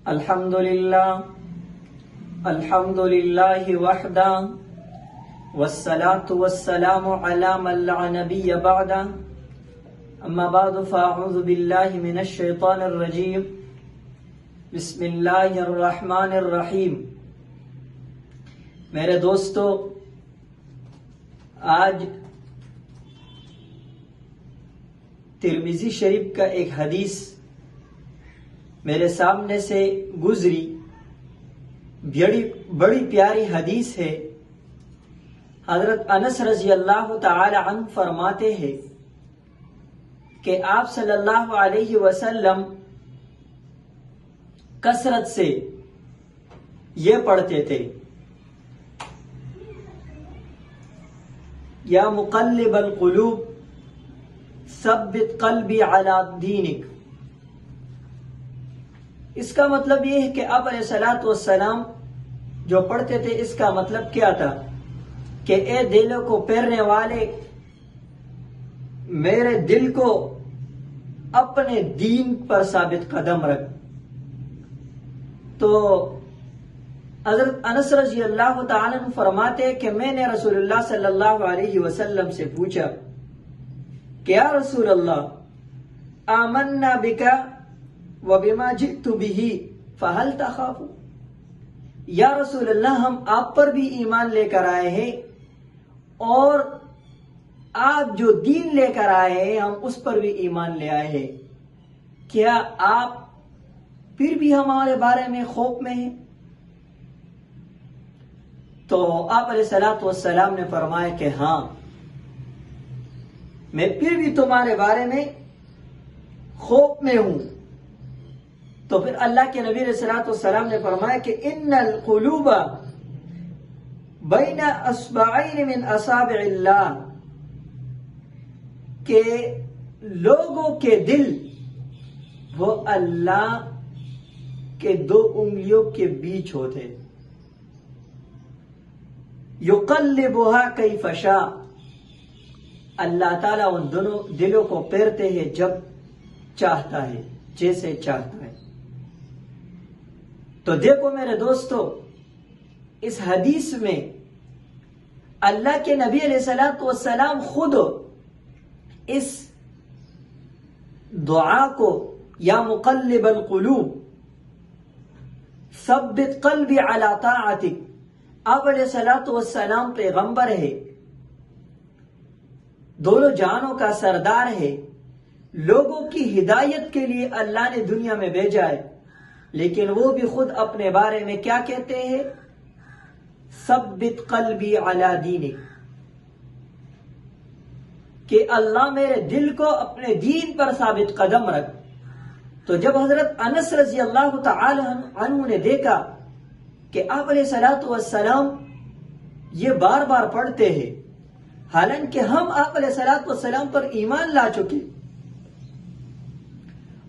الحمد للہ وحدہ والصلاة والسلام علی من لا نبی بعدہ اما بعد فاعوذ باللہ من الشیطان الرجیم بسم اللہ الرحمن الرحیم۔ میرے دوستو، آج ترمذی شریف کا ایک حدیث میرے سامنے سے گزری، بڑی پیاری حدیث ہے۔ حضرت انس رضی اللہ تعالی عنہ فرماتے ہیں کہ آپ صلی اللہ علیہ وسلم کثرت سے یہ پڑھتے تھے، یا مقلب القلوب ثبت قلبی علی دینک۔ اس کا مطلب یہ ہے کہ آپ علیہ الصلوۃ والسلام جو پڑھتے تھے، اس کا مطلب کیا تھا کہ اے دلوں کو پھیرنے والے، میرے دل کو اپنے دین پر ثابت قدم رکھ۔ تو حضرت انس رضی اللہ تعالیٰ عنہ فرماتے ہیں کہ میں نے رسول اللہ صلی اللہ علیہ وسلم سے پوچھا کہ یا رسول اللہ، آمنا بکا وبما جئت به فهل تخاف؟ یا رسول اللہ، ہم آپ پر بھی ایمان لے کر آئے ہیں اور آپ جو دین لے کر آئے ہیں ہم اس پر بھی ایمان لے آئے ہیں، کیا آپ پھر بھی ہمارے بارے میں خوف میں ہیں؟ تو آپ علیہ الصلوۃ والسلام نے فرمایا کہ ہاں، میں پھر بھی تمہارے بارے میں خوف میں ہوں۔ تو پھر اللہ کے نبی علیہ الصلوۃ والسلام نے فرمایا کہ ان القلوب بین اصبعین من اصابع اللہ، کہ لوگوں کے دل وہ اللہ کے دو انگلیوں کے بیچ ہوتے، یقلبها کیف شاء، اللہ تعالیٰ ان دونوں دلوں کو پھیرتے ہیں جب چاہتا ہے، جیسے چاہتا ہے۔ تو دیکھو میرے دوستو، اس حدیث میں اللہ کے نبی علیہ الصلوۃ والسلام خود اس دعا کو، یا مقلب القلوب ثبت قلبی علی طاعتک، آپ علیہ الصلوۃ والسلام پیغمبر ہے، دونوں جہانوں کا سردار ہے، لوگوں کی ہدایت کے لیے اللہ نے دنیا میں بھیجا ہے، لیکن وہ بھی خود اپنے بارے میں کیا کہتے ہیں؟ ثبت قلبی علی دینک، کہ اللہ میرے دل کو اپنے دین پر ثابت قدم رکھ۔ تو جب حضرت انس رضی اللہ تعالی عنہ نے دیکھا کہ آپ علیہ الصلوۃ والسلام یہ بار بار پڑھتے ہیں، حالانکہ ہم آپ علیہ الصلوۃ والسلام پر ایمان لا چکے،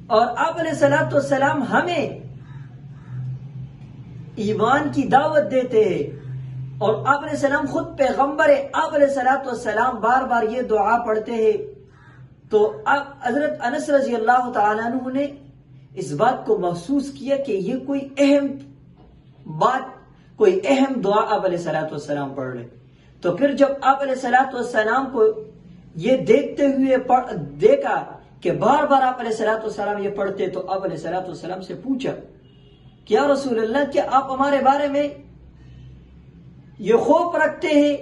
اور آپ علیہ الصلوۃ والسلام ہمیں ایمان کی دعوت دیتے ہیں، اور آپ علیہ السلام خود پیغمبر ہے، آپ علیہ الصلوۃ والسلام بار بار یہ دعا پڑھتے ہیں، تو حضرت انس رضی اللہ تعالیٰ عنہ نے اس بات کو محسوس کیا کہ یہ کوئی اہم بات، کوئی اہم دعا آپ علیہ الصلوۃ والسلام پڑھ رہے۔ تو پھر جب آپ علیہ الصلوۃ والسلام کو یہ دیکھتے ہوئے دیکھا کہ بار بار آپ علیہ الصلوۃ والسلام یہ پڑھتے، تو آپ علیہ الصلوۃ والسلام سے پوچھا کہ یا رسول اللہ، کیا آپ ہمارے بارے میں یہ خوف رکھتے ہیں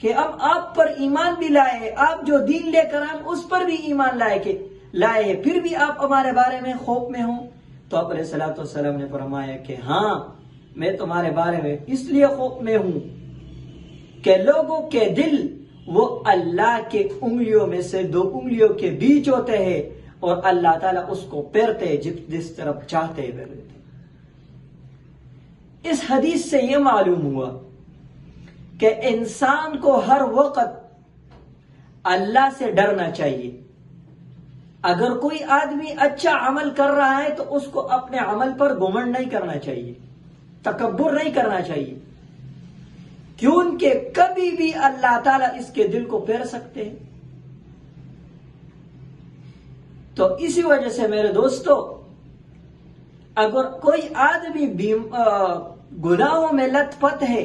کہ اب آپ پر ایمان بھی لائے ہیں، آپ جو دین لے کر ہم اس پر بھی ایمان لائے ہیں، پھر بھی آپ ہمارے بارے میں خوف میں ہوں؟ تو آپ علیہ الصلوۃ والسلام نے فرمایا کہ ہاں، میں تمہارے بارے میں اس لیے خوف میں ہوں کہ لوگوں کے دل وہ اللہ کے انگلیوں میں سے دو انگلیوں کے بیچ ہوتے ہیں، اور اللہ تعالیٰ اس کو پھیرتے ہیں جس طرف چاہتے ہیں پھیرتے۔ اس حدیث سے یہ معلوم ہوا کہ انسان کو ہر وقت اللہ سے ڈرنا چاہیے۔ اگر کوئی آدمی اچھا عمل کر رہا ہے تو اس کو اپنے عمل پر گھمنڈ نہیں کرنا چاہیے، تکبر نہیں کرنا چاہیے، کیونکہ کبھی بھی اللہ تعالیٰ اس کے دل کو پھیر سکتے ہیں۔ تو اسی وجہ سے میرے دوستو، اگر کوئی آدمی گناہوں میں لت پت ہے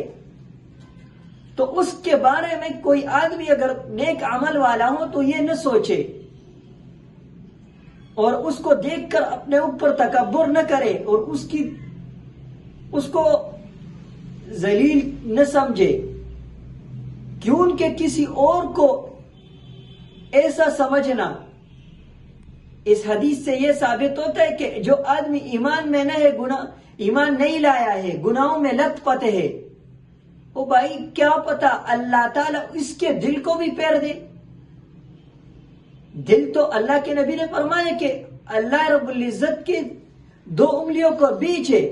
تو اس کے بارے میں کوئی آدمی اگر نیک عمل والا ہو تو یہ نہ سوچے اور اس کو دیکھ کر اپنے اوپر تکبر نہ کرے اور اس کو ذلیل نہ سمجھے، کیونکہ کسی اور کو ایسا سمجھنا، اس حدیث سے یہ ثابت ہوتا ہے کہ جو آدمی ایمان میں نہ ہے، ایمان نہیں لایا ہے، گناہوں میں لت پت ہے، وہ بھائی کیا پتا اللہ تعالیٰ اس کے دل کو بھی پھیر دے۔ دل تو اللہ کے نبی نے فرمایا کہ اللہ رب العزت کے 2 انگلیوں کو بیچ ہے،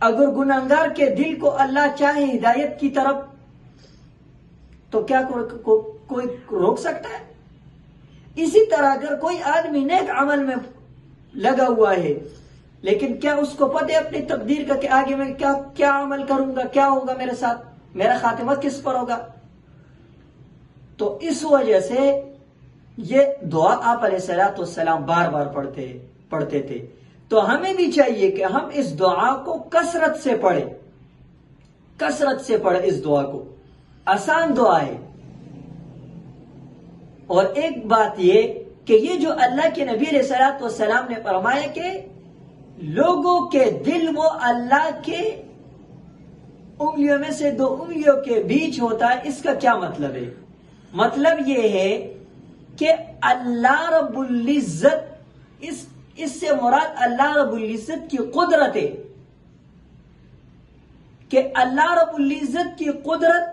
اگر گناہگار کے دل کو اللہ چاہے ہدایت کی طرف تو کیا کوئی روک سکتا ہے؟ اسی طرح اگر کوئی آدمی نیک عمل میں لگا ہوا ہے لیکن کیا اس کو پتہ ہے اپنی تقدیر کا کہ آگے میں کیا عمل کروں گا، کیا ہوگا میرے ساتھ، میرا خاتمہ کس پر ہوگا؟ تو اس وجہ سے یہ دعا آپ علیہ الصلوۃ والسلام بار بار پڑھتے تھے۔ تو ہمیں بھی چاہیے کہ ہم اس دعا کو کثرت سے پڑھیں اس دعا کو، آسان دعا ہے۔ اور ایک بات یہ کہ یہ جو اللہ کے نبی علیہ الصلوۃ والسلام نے فرمایا کہ لوگوں کے دل وہ اللہ کے انگلیوں میں سے 2 انگلیوں کے بیچ ہوتا ہے، اس کا کیا مطلب ہے؟ مطلب یہ ہے کہ اللہ رب العزت اس سے مراد اللہ رب العزت کی قدرت ہے، کہ اللہ رب العزت کی قدرت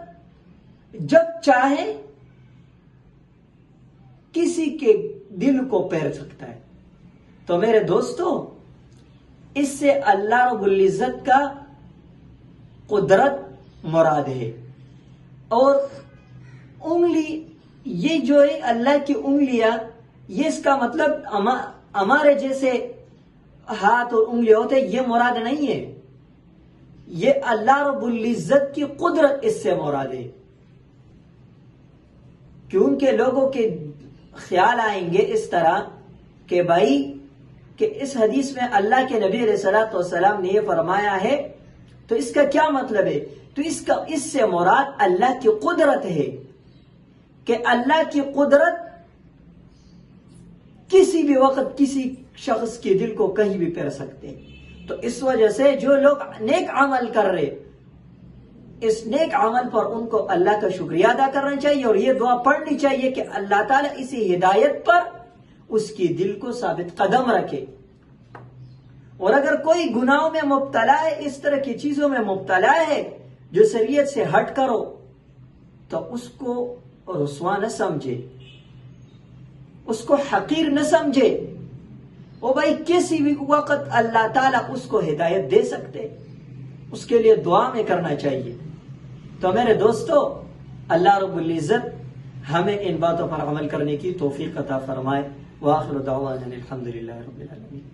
جب چاہے کسی کے دل کو پھیر سکتا ہے۔ تو میرے دوستو، اس سے اللہ رب العزت کا قدرت مراد ہے۔ اور انگلی، یہ جو ہے اللہ کی انگلیاں، یہ اس کا مطلب ہمارے جیسے ہاتھ اور انگلی ہوتے یہ مراد نہیں ہے، یہ اللہ رب العزت کی قدرت اس سے مراد ہے۔ کیونکہ لوگوں کے خیال آئیں گے اس طرح کہ بھائی کہ اس حدیث میں اللہ کے نبی علیہ الصلوۃ والسلام نے یہ فرمایا ہے تو اس کا کیا مطلب ہے؟ تو اس سے مراد اللہ کی قدرت ہے، کہ اللہ کی قدرت کسی بھی وقت کسی شخص کے دل کو کہیں بھی پھیر سکتے۔ تو اس وجہ سے جو لوگ نیک عمل کر رہے، اس نیک عمل پر ان کو اللہ کا شکریہ ادا کرنا چاہیے اور یہ دعا پڑھنی چاہیے کہ اللہ تعالیٰ اسی ہدایت پر اس کی دل کو ثابت قدم رکھے۔ اور اگر کوئی گناہوں میں مبتلا ہے، اس طرح کی چیزوں میں مبتلا ہے جو شریعت سے ہٹ کرو، تو اس کو رسوا نہ سمجھے، اس کو حقیر نہ سمجھے۔ وہ بھائی کسی بھی وقت اللہ تعالیٰ اس کو ہدایت دے سکتے، اس کے لیے دعا میں کرنا چاہیے۔ تو میرے دوستو، اللہ رب العزت ہمیں ان باتوں پر عمل کرنے کی توفیق عطا فرمائے۔ وآخر دعوانا الحمدللہ رب العالمین۔